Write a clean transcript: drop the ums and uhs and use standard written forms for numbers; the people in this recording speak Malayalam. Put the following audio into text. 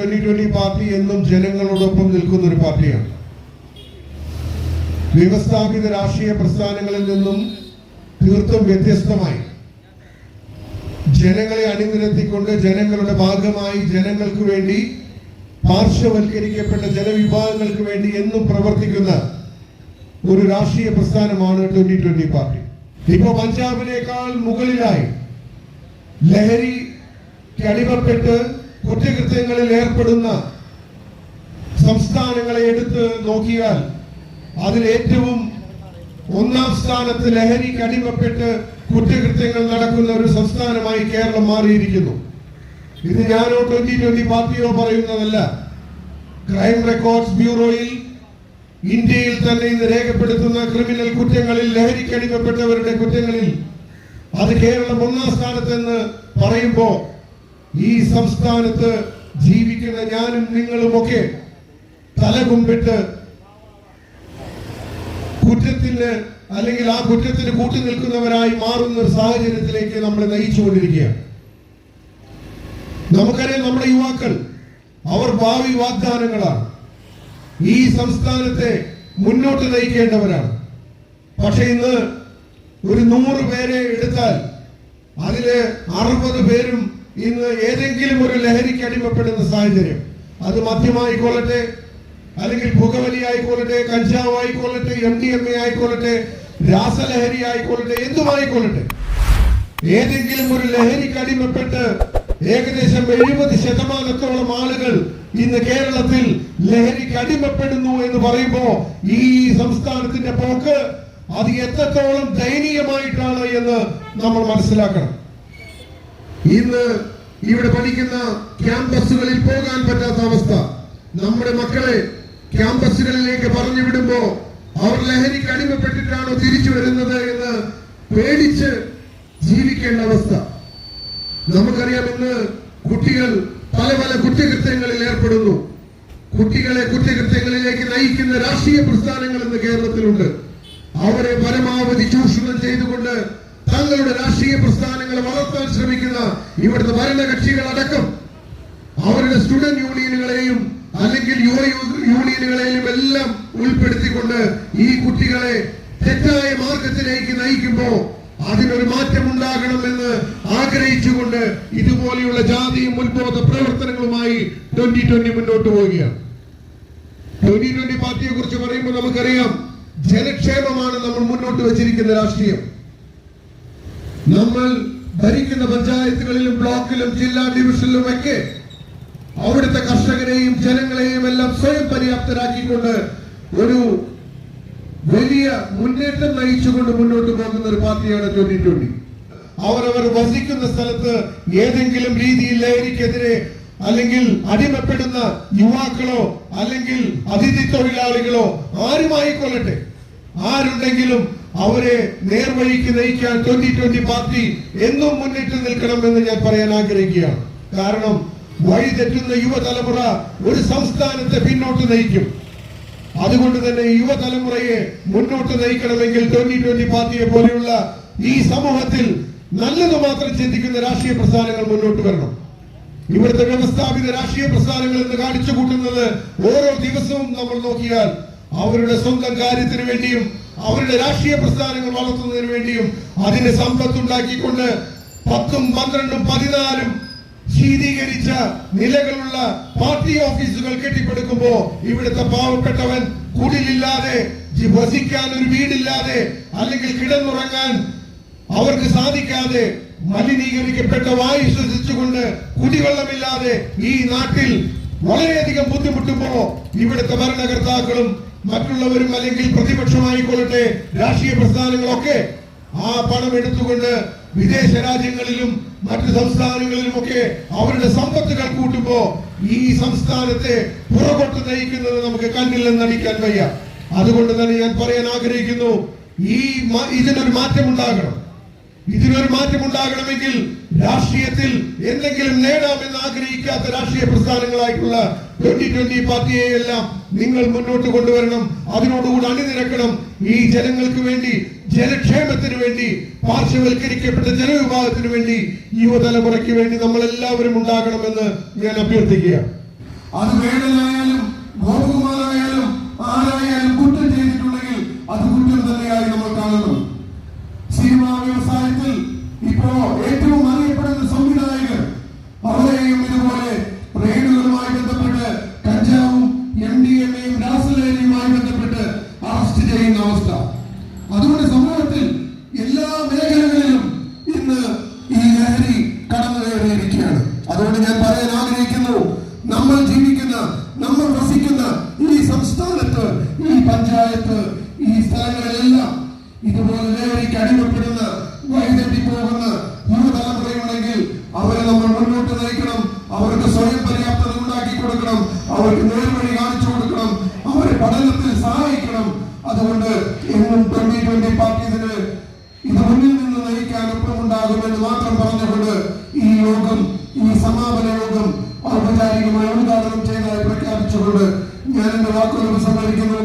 2020 പാർട്ടി എന്നും ജനങ്ങളോടൊപ്പം നിൽക്കുന്ന ഒരു പാർട്ടിയാണ്. വ്യവസ്ഥാപിത രാഷ്ട്രീയ പ്രസ്ഥാനങ്ങളിൽ നിന്നും തീർത്തും വ്യത്യസ്തമായി ജനങ്ങളെ അണിനിരത്തിക്കൊണ്ട് ജനങ്ങളുടെ ഭാഗമായി ജനങ്ങൾക്ക് വേണ്ടി പാർശ്വവൽക്കരിക്കപ്പെട്ട ജനവിഭാഗങ്ങൾക്ക് വേണ്ടി എന്നും പ്രവർത്തിക്കുന്ന ഒരു രാഷ്ട്രീയ പ്രസ്ഥാനമാണ് 2020 പാർട്ടി. ഇപ്പോ പഞ്ചാബിനേക്കാൾ മുകളിലായി ലഹരിക്ക് അടിമപ്പെട്ട് കുറ്റകൃത്യങ്ങളിൽ ഏർപ്പെടുന്ന സംസ്ഥാനങ്ങളെ എടുത്ത് നോക്കിയാൽ അതിൽ ഏറ്റവും ഒന്നാം സ്ഥാനത്ത് ലഹരിക്ക് അടിമപ്പെട്ട് കുറ്റകൃത്യങ്ങൾ നടക്കുന്ന ഒരു സംസ്ഥാനമായി കേരളം മാറിയിരിക്കുന്നു. ഇത് ഞാനോ 2020 പാർട്ടിയോ പറയുന്നതല്ല. ക്രൈം റെക്കോർഡ്സ് ബ്യൂറോയിൽ ഇന്ത്യയിൽ തന്നെ ഇന്ന് രേഖപ്പെടുത്തുന്ന ക്രിമിനൽ കുറ്റങ്ങളിൽ ലഹരിക്ക് അടിമപ്പെട്ടവരുടെ കുറ്റങ്ങളിൽ അത് കേരളം ഒന്നാം സ്ഥാനത്തെന്ന് പറയുമ്പോ ഈ സംസ്ഥാനത്ത് ജീവിക്കുന്ന ഞാനും നിങ്ങളുമൊക്കെ തലകുമ്പിട്ട് കുറ്റത്തിന് അല്ലെങ്കിൽ ആ കുറ്റത്തിന് കൂട്ടുനിൽക്കുന്നവരായി മാറുന്ന ഒരു സാഹചര്യത്തിലേക്ക് നമ്മളെ നയിച്ചുകൊണ്ടിരിക്കുകയാണ്. നമുക്കറിയാം, നമ്മുടെ യുവാക്കൾ അവർ ഭാവി വാഗ്ദാനങ്ങളാണ്. ഈ സംസ്ഥാനത്തെ മുന്നോട്ട് നയിക്കേണ്ടവരാണ്. പക്ഷെ ഇന്ന് ഒരു 100 പേരെ എടുത്താൽ അതില് 60 പേരും ഇന്ന് ഏതെങ്കിലും ഒരു ലഹരിക്ക് അടിമപ്പെടുന്ന സാഹചര്യം. അത് മദ്യമായിക്കൊള്ളട്ടെ, അല്ലെങ്കിൽ പുകവലി ആയിക്കൊള്ളട്ടെ, കഞ്ചാവ് ആയിക്കൊള്ളട്ടെ, MDMA ആയിക്കൊള്ളട്ടെ, രാസലഹരി ആയിക്കൊള്ളട്ടെ, എന്തുമായിക്കൊള്ളട്ടെ, ഏതെങ്കിലും ഒരു ലഹരിക്ക് അടിമപ്പെട്ട് ഏകദേശം 70% ആളുകൾ ഇന്ന് കേരളത്തിൽ ലഹരിക്ക് അടിമപ്പെടുന്നു എന്ന് പറയുമ്പോ ഈ സംസ്ഥാനത്തിന്റെ പോക്ക് അത് എത്രത്തോളം ദയനീയമായിട്ടാണ് എന്ന് നമ്മൾ മനസ്സിലാക്കണം. ഇന്ന് ഇവിടെ പഠിക്കുന്ന ക്യാമ്പസുകളിൽ പോകാൻ പറ്റാത്ത അവസ്ഥ, നമ്മുടെ മക്കളെ ക്യാമ്പസുകളിലേക്ക് പറഞ്ഞു വിടുമ്പോ അവർ ലഹരിക്ക് അടിമപ്പെട്ടിട്ടാണോ തിരിച്ചു വരുന്നത് എന്ന് പേടിച്ച് ജീവിക്കേണ്ട അവസ്ഥ. നമുക്കറിയാം, ഇന്ന് കുട്ടികൾ പല പല കുറ്റകൃത്യങ്ങളിൽ ഏർപ്പെടുന്നു. കുട്ടികളെ കുറ്റകൃത്യങ്ങളിലേക്ക് നയിക്കുന്ന രാഷ്ട്രീയ പ്രസ്ഥാനങ്ങൾ ഇന്ന് കേരളത്തിലുണ്ട്. അവരെ പരമാവധി ചൂഷണം ചെയ്തുകൊണ്ട് തങ്ങളുടെ രാഷ്ട്രീയ പ്രസ്ഥാനങ്ങളെ വളർത്താൻ ശ്രമിക്കുന്ന ഇവിടുത്തെ ഭരണകക്ഷികളടക്കം അവരുടെ സ്റ്റുഡന്റ് യൂണിയനുകളെയും അല്ലെങ്കിൽ യുവ യൂണിയനുകളെയും എല്ലാം ഉൾപ്പെടുത്തിക്കൊണ്ട് ഈ കുട്ടികളെ തെറ്റായ മാർഗത്തിലേക്ക് നയിക്കുമ്പോൾ അതിനൊരു മാറ്റം ഉണ്ടാകണമെന്ന് ആഗ്രഹിച്ചുകൊണ്ട് ഇതുപോലെയുള്ള ജാതിയും ഉത്ബോധ പ്രവർത്തനങ്ങളുമായി 2020 മുന്നോട്ട് പോവുകയാണ്. 2020 പാർട്ടിയെ കുറിച്ച് പറയുമ്പോൾ നമുക്കറിയാം, ജനക്ഷേമമാണ് നമ്മൾ മുന്നോട്ട് വെച്ചിരിക്കുന്ന രാഷ്ട്രീയം. നമ്മൾ ഭരിക്കുന്ന പഞ്ചായത്തുകളിലും ബ്ലോക്കിലും ജില്ലാ ഡിവിഷനിലും ഒക്കെ അവിടുത്തെ കർഷകരെയും ജനങ്ങളെയും എല്ലാം സ്വയം പര്യാപ്തരാക്കിക്കൊണ്ട് ഒരു വലിയ മുന്നേറ്റം നയിച്ചുകൊണ്ട് മുന്നോട്ട് പോകുന്ന ഒരു പാർട്ടിയാണ് 2020. അവരവർ വസിക്കുന്ന സ്ഥലത്ത് ഏതെങ്കിലും രീതിയിൽ ലഹരിക്കെതിരെ അല്ലെങ്കിൽ അടിമപ്പെടുന്ന യുവാക്കളോ അല്ലെങ്കിൽ അതിഥി തൊഴിലാളികളോ ആരുമായിക്കൊള്ളട്ടെ, ആരുണ്ടെങ്കിലും അവരെ നേർവഴിക്ക് നയിക്കാൻ 2020 പാർട്ടി എന്നും മുന്നിട്ട് നിൽക്കണമെന്ന് ഞാൻ പറയാൻ ആഗ്രഹിക്കുകയാണ്. കാരണം വഴിതെറ്റുന്ന യുവതലമുറ ഒരു സംസ്ഥാനത്തെ പിന്നോട്ട് നയിക്കും. അതുകൊണ്ട് തന്നെ യുവതലമുറയെ മുന്നോട്ട് നയിക്കണമെങ്കിൽ 2020 പാർട്ടിയെ പോലെയുള്ള ഈ സമൂഹത്തിൽ നല്ലത് മാത്രം ചിന്തിക്കുന്ന രാഷ്ട്രീയ പ്രസ്ഥാനങ്ങൾ മുന്നോട്ട് വരണം. ഇവിടുത്തെ വ്യവസ്ഥാപിത രാഷ്ട്രീയ പ്രസ്ഥാനങ്ങൾ എന്ന് കാണിച്ചു കൂട്ടുന്നത് ഓരോ ദിവസവും നമ്മൾ നോക്കിയാൽ അവരുടെ സ്വന്തം കാര്യത്തിന് വേണ്ടിയും അവരുടെ രാഷ്ട്രീയ പ്രസ്ഥാനങ്ങൾ വളർത്തുന്നതിന് വേണ്ടിയും അതിന് സമ്പത്തുണ്ടാക്കിക്കൊണ്ട് 10ഉം 12ഉം 14ഉം ശീതീകരിച്ച നിലകളുള്ള പാർട്ടി ഓഫീസുകൾ കെട്ടിപ്പടുക്കുമ്പോ ഇവിടുത്തെ പാവപ്പെട്ടവൻ കുടിലില്ലാതെ വസിക്കാൻ ഒരു വീടില്ലാതെ അല്ലെങ്കിൽ കിടന്നുറങ്ങാൻ അവർക്ക് സാധിക്കാതെ മലിനീകരിക്കപ്പെട്ട വായു ശ്വസിച്ചുകൊണ്ട് കുടിവെള്ളമില്ലാതെ ഈ നാട്ടിൽ വളരെയധികം ബുദ്ധിമുട്ടുമ്പോ ഇവിടുത്തെ ഭരണകർത്താക്കളും മറ്റുള്ളവരും അല്ലെങ്കിൽ പ്രതിപക്ഷമായിക്കൊള്ളട്ടെ രാഷ്ട്രീയ പ്രസ്ഥാനങ്ങളൊക്കെ ആ പണം എടുത്തുകൊണ്ട് വിദേശ രാജ്യങ്ങളിലും മറ്റു സംസ്ഥാനങ്ങളിലുമൊക്കെ അവരുടെ സമ്പത്തുകൾ കൂട്ടുമ്പോ ഈ സംസ്ഥാനത്തെ പുറകോട്ട് നയിക്കുന്നത് നമുക്ക് കണ്ണിൽ നിന്ന് നടിക്കാൻ വയ്യ. അതുകൊണ്ട് തന്നെ ഞാൻ പറയാൻ ആഗ്രഹിക്കുന്നു, ഇതിനൊരു മാറ്റം ഉണ്ടാകണം. ഇതിനൊരു മാറ്റം ഉണ്ടാകണമെങ്കിൽ രാഷ്ട്രീയത്തിൽ എന്തെങ്കിലും നേടാമെന്ന് ആഗ്രഹിക്കാത്ത രാഷ്ട്രീയ പ്രസ്ഥാനങ്ങളായിട്ടുള്ള 2020 പാർട്ടിയെ എല്ലാം നിങ്ങൾ മുന്നോട്ട് കൊണ്ടുവരണം. അതിനോടുകൂടി അണിനിരക്കണം. ഈ ജനങ്ങൾക്ക് വേണ്ടി, ജനക്ഷേമത്തിന് വേണ്ടി, പാർശ്വവൽക്കരിക്കപ്പെട്ട ജനവിഭാഗത്തിന് വേണ്ടി, യുവതലമുറയ്ക്ക് വേണ്ടി നമ്മൾ എല്ലാവരും ഉണ്ടാകണമെന്ന് ഞാൻ അഭ്യർത്ഥിക്കുകയാണ്. അത് വേടനായാലും ഗോപകുമാറായാലും ആരായാലും കുറ്റം ചെയ്തിട്ടുണ്ടെങ്കിൽ അത് കുറ്റം തന്നെയായി നമ്മൾ കാണണം. സിനിമാ വ്യവസായത്തിൽ ഇപ്പോ ഏറ്റവും അറിയപ്പെടുന്ന സംവിധായകർ, അവരെയും ഇതുപോലെ റെയ്ഡുകളുമായി ബന്ധപ്പെട്ട് കഞ്ചാവും MDMA-യും രാസലഹരിയുമായി ബന്ധപ്പെട്ട് അറസ്റ്റ് ചെയ്യുന്ന അവസ്ഥ. അതുകൊണ്ട് സമൂഹത്തിൽ എല്ലാ മേഖലകളിലും ഇന്ന് ഈ ലഹരി കടന്നു കയറിയിരിക്കുകയാണ്. അതുകൊണ്ട് ഞാൻ പറയാൻ ആഗ്രഹിക്കുന്നു, നമ്മൾ ജീവിക്കുന്ന, നമ്മൾ വസിക്കുന്ന ഈ സംസ്ഥാനത്ത്, ഈ പഞ്ചായത്ത്, ഈ സ്ഥലങ്ങളിലെല്ലാം ഇതുപോലെ ലഹരിക്ക് അടിമപ്പെടുന്ന, വഴിതെറ്റി പോകുന്ന യുവതലമുറയുണ്ടെങ്കിൽ അവരെ നമ്മൾ മുന്നോട്ട് നയിക്കണം. അവർക്ക് സ്വയം പര്യാപ്തത ഉണ്ടാക്കി കൊടുക്കണം, അവർക്ക് നേർവഴി കാണിച്ചു കൊടുക്കണം, അവരെ പഠനത്തിൽ സഹായിക്കണം. അതുകൊണ്ട് എന്നും 2020 പാർട്ടീസിന് ഇത് മുന്നിൽ നിന്ന് നയിക്കാൻ ഒപ്പമുണ്ടാകുമെന്ന് മാത്രം പറഞ്ഞുകൊണ്ട് ഈ യോഗം, ഈ സമാപന യോഗം ഔപചാരികമായി ഉദ്ഘാടനം ചെയ്തതായി പ്രഖ്യാപിച്ചുകൊണ്ട് ഞാൻ എന്റെ വാക്കുകൾ ഉപസംഹരിക്കുന്നു.